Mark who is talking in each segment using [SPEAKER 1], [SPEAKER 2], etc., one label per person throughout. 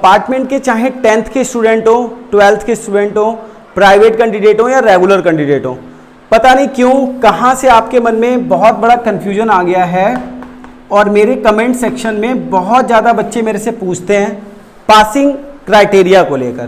[SPEAKER 1] Compartment के चाहे 10th के स्टूडेंट हो, 12th के स्टूडेंट हो, प्राइवेट कैंडिडेट हो या रेगुलर कैंडिडेट हो, पता नहीं क्यों कहाँ से आपके मन में बहुत बड़ा कन्फ्यूजन आ गया है और मेरे कमेंट सेक्शन में बहुत ज़्यादा बच्चे मेरे से पूछते हैं पासिंग क्राइटेरिया को लेकर।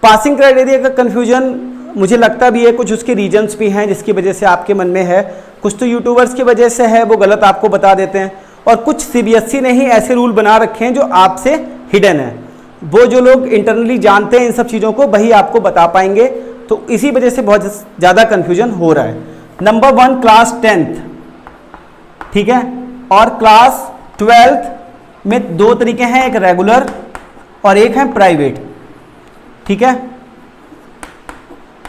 [SPEAKER 1] पासिंग क्राइटेरिया का कन्फ्यूजन मुझे लगता भी है कुछ उसके रीजंस भी हैं जिसकी वजह से आपके मन में है, कुछ तो यूट्यूबर्स की वजह से है, वो गलत आपको बता देते हैं, और कुछ सीबीएसई ने ही ऐसे रूल बना रखे हैं जो आपसे हिडन है। वो जो लोग इंटरनली जानते हैं इन सब चीज़ों को वही आपको बता पाएंगे, तो इसी वजह से बहुत ज़्यादा कन्फ्यूजन हो रहा है। नंबर 1 क्लास 10th, ठीक है, और क्लास 12th में दो तरीके हैं, एक रेगुलर और एक है प्राइवेट, ठीक है।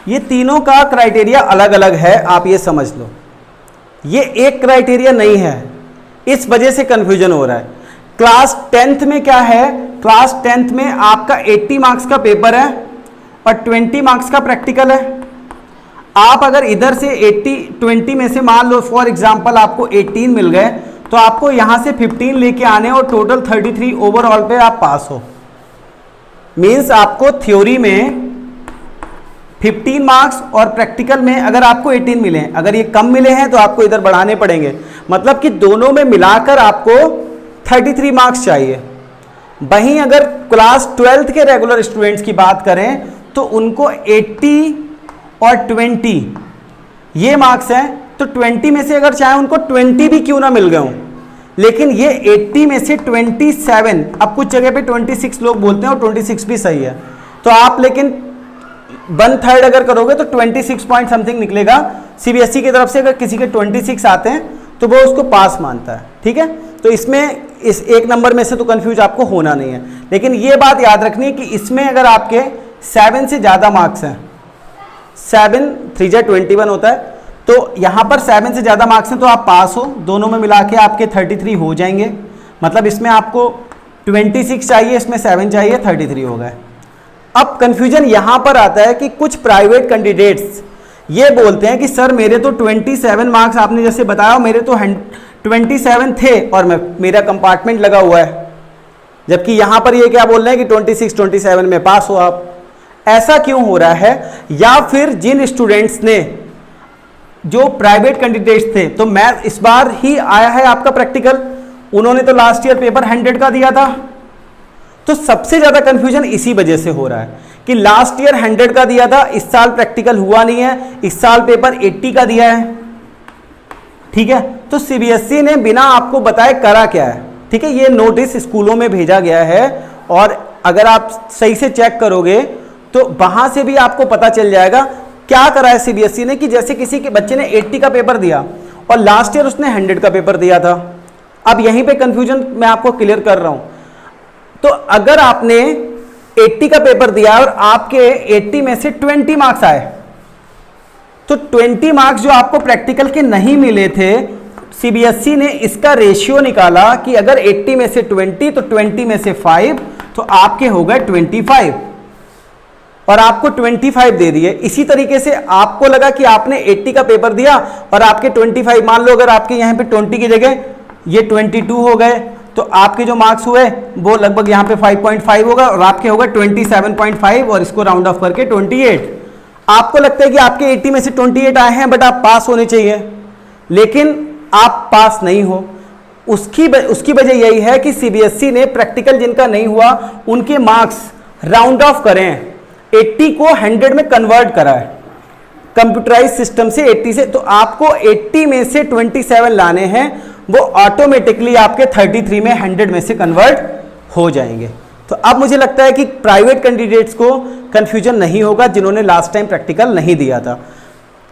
[SPEAKER 1] ये तीनों का क्राइटेरिया अलग अलग है, आप ये समझ लो, ये एक क्राइटेरिया नहीं है, इस वजह से कन्फ्यूजन हो रहा है। क्लास 10th में क्या है, क्लास 10th में आपका 80 मार्क्स का पेपर है और 20 मार्क्स का प्रैक्टिकल है। आप अगर इधर से 20 में से मान लो फॉर एग्जांपल आपको 18 मिल गए, तो आपको यहां से 15 लेके आने और टोटल 33 ओवरऑल पे आप पास हो। मींस आपको थ्योरी में 15 मार्क्स और प्रैक्टिकल में अगर आपको 18 मिले, अगर ये कम मिले हैं तो आपको इधर बढ़ाने पड़ेंगे, मतलब कि दोनों में मिलाकर आपको 33 मार्क्स चाहिए। वहीं अगर क्लास 12th के रेगुलर स्टूडेंट्स की बात करें तो उनको 80 और 20 ये मार्क्स हैं, तो 20 में से अगर चाहे उनको 20 भी क्यों ना मिल गए हों, लेकिन ये 80 में से 27, अब कुछ जगह पे 26 लोग बोलते हैं और 26 भी सही है, तो आप लेकिन 1/3 अगर करोगे तो 26 पॉइंट समथिंग निकलेगा। सीबीएसई की तरफ से अगर किसी के 26 आते हैं तो वो उसको पास मानता है, ठीक है। तो इसमें इस एक नंबर में से तो कंफ्यूज आपको होना नहीं है, लेकिन ये बात याद रखनी है कि इसमें अगर आपके 7 से ज़्यादा मार्क्स हैं, 7 3 21 होता है, तो यहाँ पर 7 से ज़्यादा मार्क्स हैं तो आप पास हो, दोनों में मिला के आपके 33 हो जाएंगे। मतलब इसमें आपको 26 चाहिए, इसमें 7 चाहिए, 33 हो गए। अब कन्फ्यूजन यहाँ पर आता है कि कुछ प्राइवेट कैंडिडेट्स ये बोलते हैं कि सर मेरे तो 27 मार्क्स आपने जैसे बताया, मेरे तो 27 थे और मेरा कंपार्टमेंट लगा हुआ है, जबकि यहाँ पर ये क्या बोल रहे हैं कि 27 में पास हो आप। ऐसा क्यों हो रहा है? या फिर जिन स्टूडेंट्स ने जो प्राइवेट कैंडिडेट्स थे, तो मैं इस बार ही आया है आपका प्रैक्टिकल, उन्होंने तो लास्ट ईयर पेपर 100 का दिया था, तो सबसे ज्यादा कंफ्यूजन इसी वजह से हो रहा है कि लास्ट ईयर 100 का दिया था, इस साल प्रैक्टिकल हुआ नहीं है, इस साल पेपर 80 का दिया है, ठीक है। तो सीबीएसई ने बिना आपको बताए करा क्या है, ठीक है, ये नोटिस स्कूलों में भेजा गया है और अगर आप सही से चेक करोगे तो वहां से भी आपको पता चल जाएगा क्या करा है सीबीएसई ने, कि जैसे किसी के बच्चे ने 80 का पेपर दिया और लास्ट ईयर उसने 100 का पेपर दिया था। अब यहीं पे कंफ्यूजन मैं आपको क्लियर कर रहा हूं। तो अगर आपने 80 का पेपर दिया और आपके 80 में से 20 मार्क्स आए, तो 20 मार्क्स जो आपको प्रैक्टिकल के नहीं मिले थे, सीबीएसई ने इसका रेशियो निकाला कि अगर 80 में से 20 तो 20 में से 5, तो आपके हो गए 25 और आपको 25 दे दिए। इसी तरीके से आपको लगा कि आपने 80 का पेपर दिया और आपके 25, मान लो अगर आपके यहाँ पे 20 की जगह ये 22 हो गए, तो आपके जो मार्क्स हुए वो लगभग यहाँ पे 5.5 होगा और आपके होगा 27.5 और इसको राउंड ऑफ करके 28। आपको लगता है कि आपके 80 में से 28 आए हैं बट आप पास होने चाहिए, लेकिन आप पास नहीं हो। उसकी वजह यही है कि सीबीएसई ने प्रैक्टिकल जिनका नहीं हुआ उनके मार्क्स राउंड ऑफ करें, 80 को 100 में कन्वर्ट करा है कंप्यूटराइज सिस्टम से 80 से, तो आपको 80 में से 27 लाने हैं, वो ऑटोमेटिकली आपके 33 में 100 में से कन्वर्ट हो जाएंगे। तो अब मुझे लगता है कि प्राइवेट कैंडिडेट्स को कंफ्यूजन नहीं होगा जिन्होंने लास्ट टाइम प्रैक्टिकल नहीं दिया था।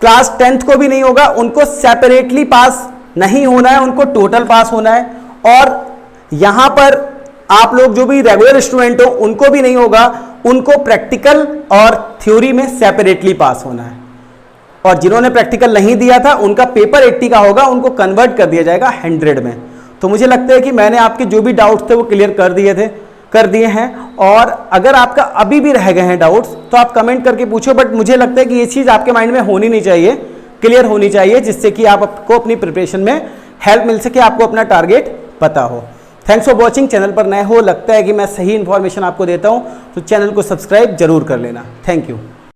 [SPEAKER 1] क्लास 10th को भी नहीं होगा, उनको सेपरेटली पास नहीं होना है, उनको टोटल पास होना है। और यहां पर आप लोग जो भी रेगुलर स्टूडेंट हो उनको भी नहीं होगा, उनको प्रैक्टिकल और थ्योरी में सेपरेटली पास होना है। और जिन्होंने प्रैक्टिकल नहीं दिया था उनका पेपर 80 का होगा, उनको कन्वर्ट कर दिया जाएगा 100 में। तो मुझे लगता है कि मैंने आपके जो भी डाउट्स थे वो क्लियर कर दिए हैं। और अगर आपका अभी भी रह गए हैं डाउट्स तो आप कमेंट करके पूछो, बट मुझे लगता है कि ये चीज़ आपके माइंड में होनी नहीं चाहिए, क्लियर होनी चाहिए, जिससे कि आपको अपनी प्रिपरेशन में हेल्प मिल सके, आपको अपना टारगेट पता हो। Thanks for watching. चैनल पर नए हो, लगता है कि मैं सही इन्फॉर्मेशन आपको देता हूँ तो चैनल को सब्सक्राइब जरूर कर लेना। Thank you.